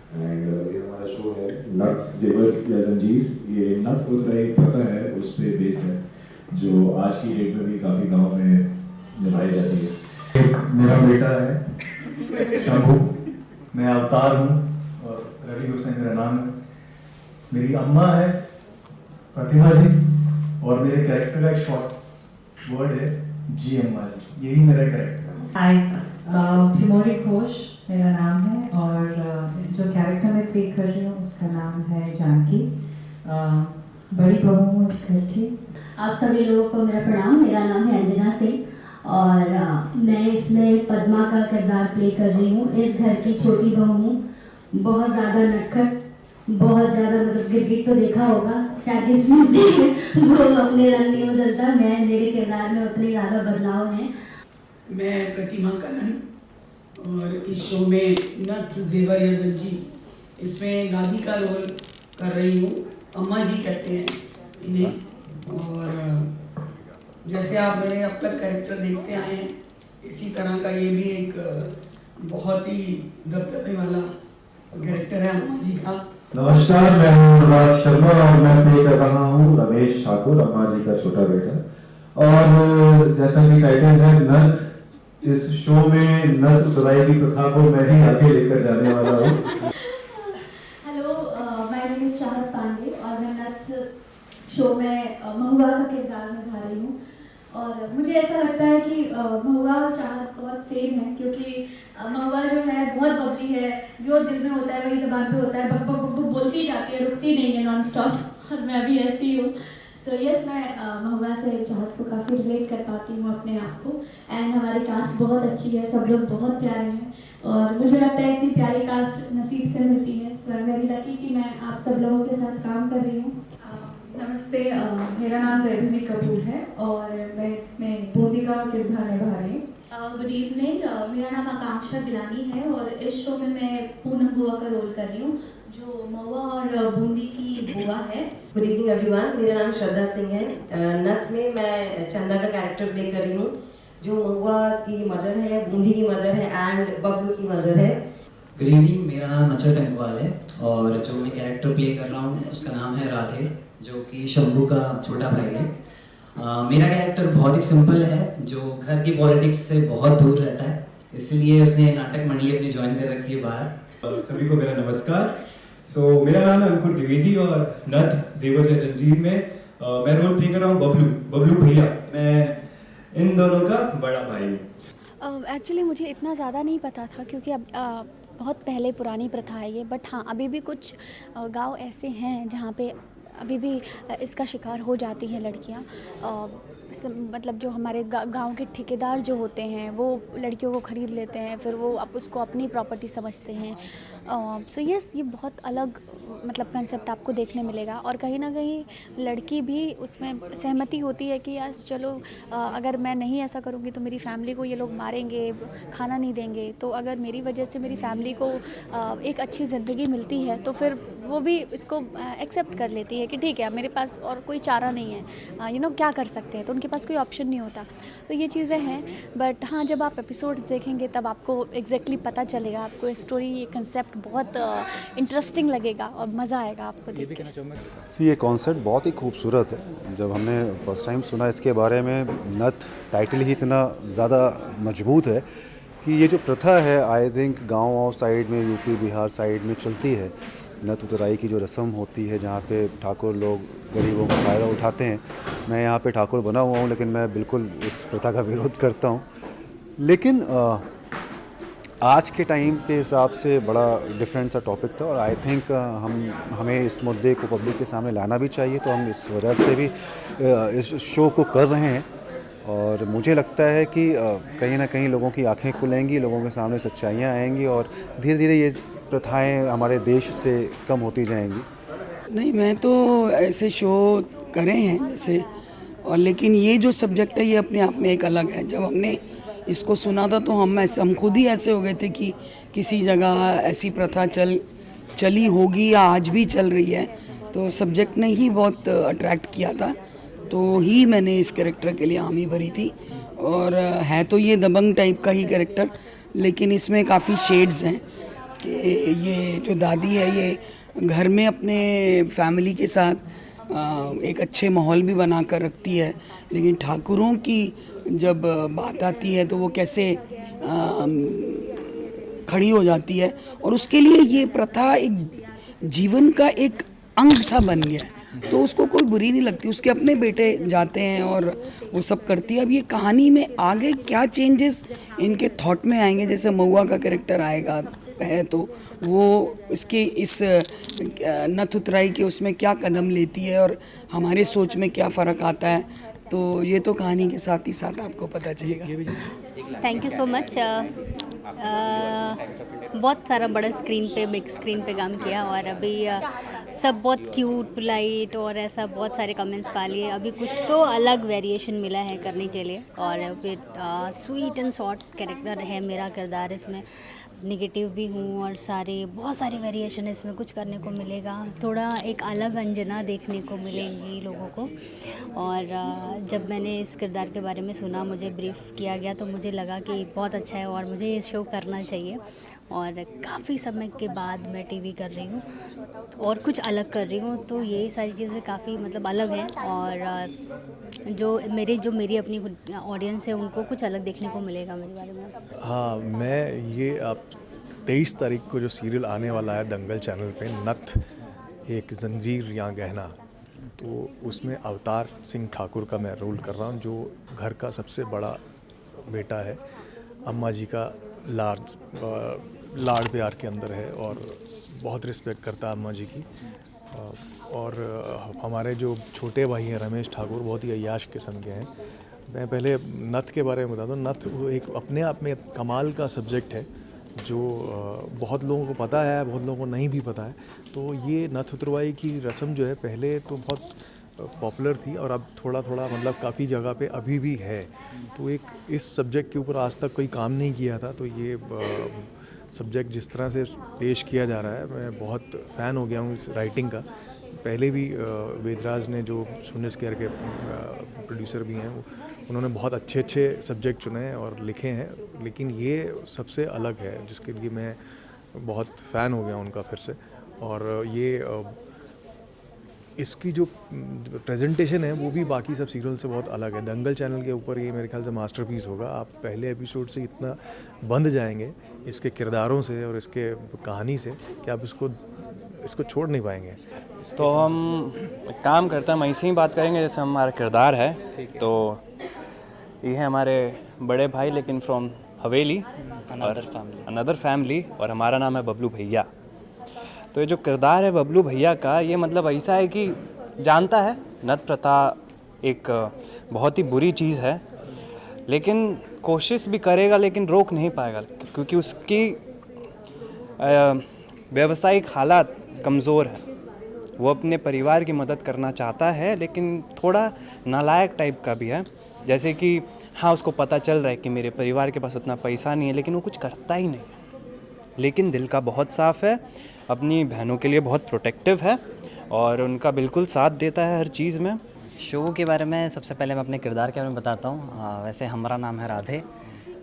And ये हमारा show है नथ जेवर या जंजीर। ये नथ उतरा एक प्रथा है, उस पर बेस्ड है, जो आज की डेट में भी काफ़ी गाँव में निभाई जाती है। मेरा बेटा है शंभू, मैं अवतार हूँ और रवि हुसैन मेरा नाम है। मेरी अम्मा है प्रतिभा जी और मेरे कैरेक्टर का एक शॉर्ट वर्ड है जी अम्मा जी, यही मेरा कैरेक्टर है। हाय, फिमोरी घोष मेरा नाम है और जो कैरेक्टर मैं प्ले कर रही हूँ उसका नाम है जानकी। बड़ी बहू हूँ इस घर की। आप सभी लोगों को मेरा प्रणाम। मेरा नाम है अंजना सिंह और मैं इसमें पद्मा का किरदार प्ले कर रही हूँ। इस घर की छोटी बहू हूँ, बहुत ज़्यादा नटखट, बहुत ज़्यादा मतलब गिरगिट तो देखा होगा शायद वो अपने रंग नहीं बदलता। मैं मेरे किरदार में उतने ज़्यादा बदलाव हैं। मैं प्रतिमा कनन और इस शो में नथ जेवर या जंजीर इसमें दादी का रोल कर रही हूँ। अम्मा जी कहते हैं इन्हें। और जैसे आप मेरे अब तक कैरेक्टर देखते आए हैं, इसी तरह का ये भी एक बहुत ही दबदबे वाला कैरेक्टर है अम्मा जी का। नमस्कार, मैं हूं अनुराग शर्मा और मैं प्ले कर रहा हूँ रमेश ठाकुर, अम्मा जी का छोटा बेटा। और जैसा कि टाइटल है नथ, इस शो में नथ उतराई की प्रथा को मैं ही आगे लेकर जाने वाला हूँ। हेलो, माय नेम इज चाहत पांडे और मैं नथ शो में महुआ का किरदार निभा रही हूँ। और मुझे ऐसा लगता है कि महुआ और चाहत बहुत सेम है, क्योंकि महुआ जो है बहुत बबली है, जो दिल में होता है वही ज़बान पे होता है, बक बक बक बक बोलती जाती है, रुकती नहीं है नॉन स्टॉप। और मैं भी ऐसी हूँ। सो यस, मैं महुआ से चाहत को काफ़ी रिलेट कर पाती हूँ अपने आप को। एंड हमारी कास्ट बहुत अच्छी है, सब लोग बहुत प्यारे हैं और मुझे लगता है इतनी प्यारी कास्ट नसीब से मिलती है। सो आई एम वेरी लकी कि मैं आप सब लोगों के साथ काम कर रही हूँ। नमस्ते, मेरा नाम वैभवी कपूर है और मैं इसमें बूंदी का किरदार निभा रही हूँ। गुड इवनिंग, मेरा नाम आकांक्षा गिलानी है और इस शो में मैं पूनम बुआ का रोल कर रही हूँ, जो महुआ और बूंदी की बुआ है। गुड इवनिंग एवरीवन, मेरा नाम श्रद्धा सिंह है। नथ में मैं चंदा का कैरेक्टर प्ले कर रही हूँ, जो महुआ की मदर है, बूंदी की मदर है एंड बबलू की मदर है। गुड इवनिंग, मेरा नाम अचल टंकवाल है और जो मैं कैरेक्टर प्ले कर रहा हूँ उसका नाम है राधे, जो कि शंभू का छोटा भाई है। मेरा कैरेक्टर बहुत ही सिंपल है, जो घर की पॉलिटिक्स से बहुत दूर रहता है, इसलिए उसने नाटक मंडली अपनी ज्वाइन कर रखी है बाहर। सभी को मेरा नमस्कार। मेरा नाम है अंकुर द्विवेदी और नथ जेवर या जंजीर में मैं रोल प्ले कर रहा हूँ बबलू भैया। मैं इन दोनों का बड़ा भाई हूँ। एक्चुअली मुझे इतना ज़्यादा नहीं पता था, क्योंकि अब बहुत पहले पुरानी प्रथा है ये। बट हाँ, अभी भी कुछ गांव ऐसे हैं जहाँ पे अभी भी इसका शिकार हो जाती हैं लड़कियाँ। मतलब जो हमारे गांव के ठेकेदार जो होते हैं वो लड़कियों को ख़रीद लेते हैं, फिर वो उसको अपनी प्रॉपर्टी समझते हैं। सो यस, ये बहुत अलग मतलब कंसेप्ट आपको देखने मिलेगा। और कहीं ना कहीं लड़की भी उसमें सहमति होती है कि यार चलो, अगर मैं नहीं ऐसा करूँगी तो मेरी फैमिली को ये लोग मारेंगे, खाना नहीं देंगे। तो अगर मेरी वजह से मेरी फैमिली को एक अच्छी ज़िंदगी मिलती है तो फिर वो भी इसको एक्सेप्ट कर लेती है कि ठीक है, अब मेरे पास और कोई चारा नहीं है, क्या कर सकते हैं। तो उनके पास कोई ऑप्शन नहीं होता। तो ये चीज़ें हैं। बट हाँ, जब आप एपिसोड देखेंगे तब आपको एग्जैक्टली पता चलेगा, आपको स्टोरी, ये कंसेप्ट बहुत इंटरेस्टिंग लगेगा और मज़ा आएगा आपको देख के। ये कॉन्सेप्ट बहुत ही खूबसूरत है। जब हमने फर्स्ट टाइम सुना इसके बारे में, नथ टाइटल ही इतना ज़्यादा मजबूत है कि ये जो प्रथा है, आई थिंक गाँव साइड में, यूपी बिहार साइड में चलती है। नथ उतराई की जो रस्म होती है, जहाँ पे ठाकुर लोग गरीबों का फ़ायदा उठाते हैं। मैं यहाँ पे ठाकुर बना हुआ हूँ, लेकिन मैं बिल्कुल इस प्रथा का विरोध करता हूँ। लेकिन आज के टाइम के हिसाब से बड़ा डिफरेंट सा टॉपिक था और आई थिंक हमें इस मुद्दे को पब्लिक के सामने लाना भी चाहिए। तो हम इस वजह से भी इस शो को कर रहे हैं और मुझे लगता है कि कहीं ना कहीं लोगों की आंखें खुलेंगी, लोगों के सामने सच्चाइयाँ आएंगी और धीरे धीरे ये प्रथाएं हमारे देश से कम होती जाएंगी। नहीं, मैं तो ऐसे शो करे हैं जैसे, और लेकिन ये जो सब्जेक्ट है ये अपने आप में एक अलग है। जब हमने इसको सुना था तो हम खुद ही ऐसे हो गए थे कि किसी जगह ऐसी प्रथा चली होगी या आज भी चल रही है। तो सब्जेक्ट ने ही बहुत अट्रैक्ट किया था, तो ही मैंने इस कैरेक्टर के लिए हामी भरी थी। और है तो ये दबंग टाइप का ही कैरेक्टर, लेकिन इसमें काफ़ी शेड्स हैं। कि ये जो दादी है ये घर में अपने फैमिली के साथ एक अच्छे माहौल भी बना कर रखती है, लेकिन ठाकुरों की जब बात आती है तो वो कैसे खड़ी हो जाती है, और उसके लिए ये प्रथा एक जीवन का एक अंग सा बन गया है, तो उसको कोई बुरी नहीं लगती। उसके अपने बेटे जाते हैं और वो सब करती है। अब ये कहानी में आगे क्या चेंजेस इनके थॉट में आएंगे, जैसे महुआ का कैरेक्टर आएगा है तो वो इसके इस नथ उतराई के उसमें क्या कदम लेती है और हमारे सोच में क्या फ़र्क आता है, तो ये तो कहानी के साथ ही साथ आपको पता चलेगा। Thank you so much. बहुत सारा बड़ा स्क्रीन पे, बिग स्क्रीन पे काम किया और अभी सब बहुत क्यूट, पोलाइट और ऐसा बहुत सारे कमेंट्स पा लिए। अभी कुछ तो अलग वेरिएशन मिला है करने के लिए, और फिर स्वीट एंड शॉर्ट कैरेक्टर है मेरा किरदार इसमें। नेगेटिव भी हूँ और बहुत सारे वेरिएशन इसमें कुछ करने को मिलेगा। थोड़ा एक अलग अंजना देखने को मिलेंगी लोगों को। और जब मैंने इस किरदार के बारे में सुना, मुझे ब्रीफ किया गया, तो मुझे लगा कि बहुत अच्छा है और मुझे ये शो करना चाहिए। और काफ़ी समय के बाद मैं टीवी कर रही हूँ और कुछ अलग कर रही हूँ, तो ये सारी चीज़ें काफ़ी मतलब अलग हैं। और जो मेरी अपनी ऑडियंस है उनको कुछ अलग देखने को मिलेगा मेरे बारे में। हाँ, मैं ये आप 23 तारीख को जो सीरियल आने वाला है दंगल चैनल पे, नथ एक जंजीर या गहना, तो उसमें अवतार सिंह ठाकुर का मैं रोल कर रहा हूँ, जो घर का सबसे बड़ा बेटा है, अम्मा जी का लाड़ प्यार के अंदर है और बहुत रिस्पेक्ट करता है अम्मा जी की। और हमारे जो छोटे भाई हैं रमेश ठाकुर, बहुत ही अय्याश किस्म के हैं। मैं पहले नथ के बारे में बता दूं। नथ एक अपने आप में कमाल का सब्जेक्ट है जो बहुत लोगों को पता है, बहुत लोगों को नहीं भी पता है। तो ये नथ उतरवाई की रस्म जो है पहले तो बहुत पॉपुलर थी और अब थोड़ा थोड़ा मतलब काफ़ी जगह पे अभी भी है। तो एक इस सब्जेक्ट के ऊपर आज तक कोई काम नहीं किया था, तो ये सब्जेक्ट जिस तरह से पेश किया जा रहा है, मैं बहुत फ़ैन हो गया हूँ इस राइटिंग का। पहले भी वेदराज ने, जो सुनिस केयर के प्रोड्यूसर भी हैं, उन्होंने बहुत अच्छे अच्छे सब्जेक्ट चुने हैं और लिखे हैं, लेकिन ये सबसे अलग है जिसके लिए मैं बहुत फ़ैन हो गया उनका फिर से। और ये इसकी जो प्रेजेंटेशन है वो भी बाकी सब सीरियल से बहुत अलग है। दंगल चैनल के ऊपर ये मेरे ख्याल से मास्टरपीस होगा। आप पहले एपिसोड से इतना बंध जाएंगे इसके किरदारों से और इसके कहानी से कि आप इसको छोड़ नहीं पाएंगे। तो हम काम करते हैं, हम ऐसे ही बात करेंगे जैसे हमारा किरदार है। तो ये है हमारे बड़े भाई, लेकिन फ्रॉम हवेली, अनदर फैमिली, और हमारा नाम है बबलू भैया। तो ये जो किरदार है बबलू भैया का, ये मतलब ऐसा है कि जानता है नथ प्रथा एक बहुत ही बुरी चीज़ है, लेकिन कोशिश भी करेगा लेकिन रोक नहीं पाएगा, क्योंकि उसकी व्यावसायिक हालात कमज़ोर है। वो अपने परिवार की मदद करना चाहता है, लेकिन थोड़ा नालायक टाइप का भी है। जैसे कि हाँ, उसको पता चल रहा है कि मेरे परिवार के पास उतना पैसा नहीं है, लेकिन वो कुछ करता ही नहीं है। लेकिन दिल का बहुत साफ़ है, अपनी बहनों के लिए बहुत प्रोटेक्टिव है और उनका बिल्कुल साथ देता है हर चीज़ में। शो के बारे में सबसे पहले मैं अपने किरदार के बारे में बताता हूँ। वैसे हमारा नाम है राधे,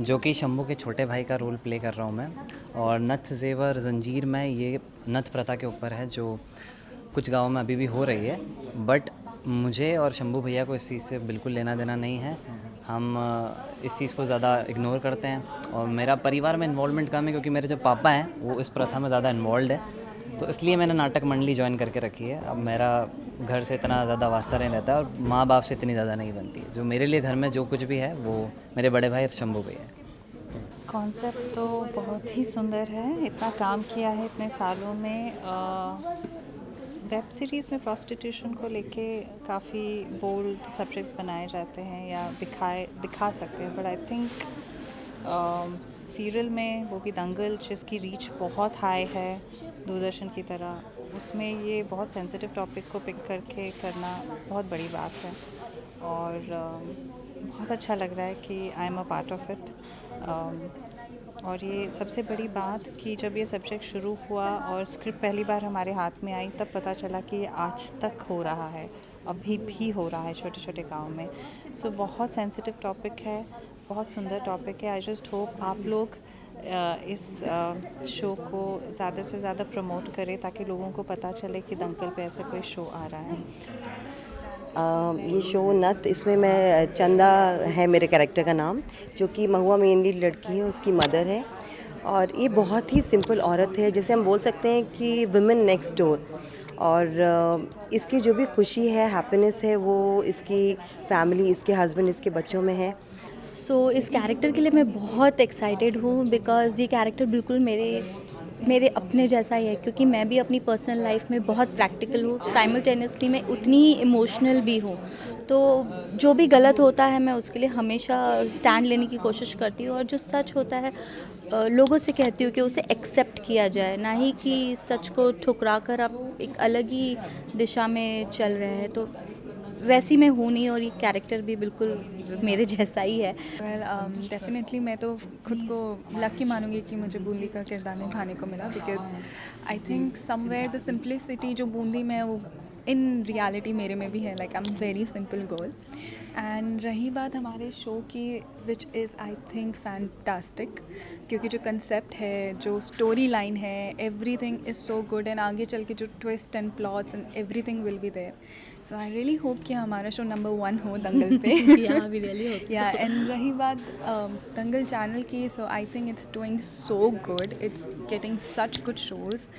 जो कि शंभू के छोटे भाई का रोल प्ले कर रहा हूँ मैं। और नथ ज़ेवर ज़ंजीर में ये नथ प्रथा के ऊपर है, जो कुछ गाँव में अभी भी हो रही है। बट मुझे और शंभू भैया को इस चीज़ से बिल्कुल लेना देना नहीं है। हम इस चीज़ को ज़्यादा इग्नोर करते हैं और मेरा परिवार में इन्वॉल्वमेंट कम है, क्योंकि मेरे जो पापा हैं वो इस प्रथा में ज़्यादा इन्वॉल्व है। तो इसलिए मैंने नाटक मंडली ज्वाइन करके रखी है। अब मेरा घर से इतना ज़्यादा वास्ता नहीं रहता है और माँ बाप से इतनी ज़्यादा नहीं बनती है। जो मेरे लिए घर में जो कुछ भी है वो मेरे बड़े भाई शंभू भैया है। कॉन्सेप्ट तो बहुत ही सुंदर है। इतना काम किया है इतने सालों में। वेब सीरीज़ में प्रोस्टिट्यूशन को लेके काफ़ी बोल्ड सब्जेक्ट्स बनाए जाते हैं या दिखा सकते हैं, बट आई थिंक सीरियल में, वो भी दंगल, जिसकी रीच बहुत हाई है दूरदर्शन की तरह, उसमें ये बहुत सेंसिटिव टॉपिक को पिक करके करना बहुत बड़ी बात है। और बहुत अच्छा लग रहा है कि I am a part of it. और ये सबसे बड़ी बात कि जब ये सब्जेक्ट शुरू हुआ और स्क्रिप्ट पहली बार हमारे हाथ में आई, तब पता चला कि ये आज तक हो रहा है, अभी भी हो रहा है छोटे छोटे गांव में। सो बहुत सेंसिटिव टॉपिक है, बहुत सुंदर टॉपिक है। आई जस्ट होप आप लोग इस शो को ज़्यादा से ज़्यादा प्रमोट करे ताकि लोगों को पता चले कि दंगल पे ऐसा कोई शो आ रहा है। ये शो नथ, इसमें मैं चंदा है मेरे कैरेक्टर का नाम, जो कि महुआ मेन लीड लड़की है, उसकी मदर है। और ये बहुत ही सिंपल औरत है, जैसे हम बोल सकते हैं कि वुमेन नेक्स्ट डोर। और इसकी जो भी खुशी है, हैप्पीनेस है, वो इसकी फैमिली, इसके हस्बैंड, इसके बच्चों में है। इस कैरेक्टर के लिए मैं बहुत एक्साइटेड हूँ बिकॉज़ ये कैरेक्टर बिल्कुल मेरे अपने जैसा ही है, क्योंकि मैं भी अपनी पर्सनल लाइफ में बहुत प्रैक्टिकल हूँ, साइमल्टेनियसली मैं उतनी ही इमोशनल भी हूँ। तो जो भी गलत होता है मैं उसके लिए हमेशा स्टैंड लेने की कोशिश करती हूँ, और जो सच होता है लोगों से कहती हूँ कि उसे एक्सेप्ट किया जाए, ना ही कि सच को ठुकरा कर आप एक अलग ही दिशा में चल रहे हैं। तो वैसी मैं हूँ नहीं, और ये कैरेक्टर भी बिल्कुल मेरे जैसा ही है। डेफिनेटली मैं तो खुद को लकी मानूंगी कि मुझे बूंदी का किरदार निभाने को मिला, because I think somewhere the simplicity जो बूंदी में है वो इन रियलिटी मेरे में भी है। Like I am very simple girl. And रही बात हमारे शो की, which is I think fantastic, क्योंकि जो कंसेप्ट है, जो स्टोरी लाइन है, everything is so good. And आगे चल के जो twist and plots and everything will be there. So I really hope कि हमारा शो नंबर 1 हो दंगल पे। या एंड रही बात दंगल चैनल की, so I think it's doing so good, it's getting such good shows.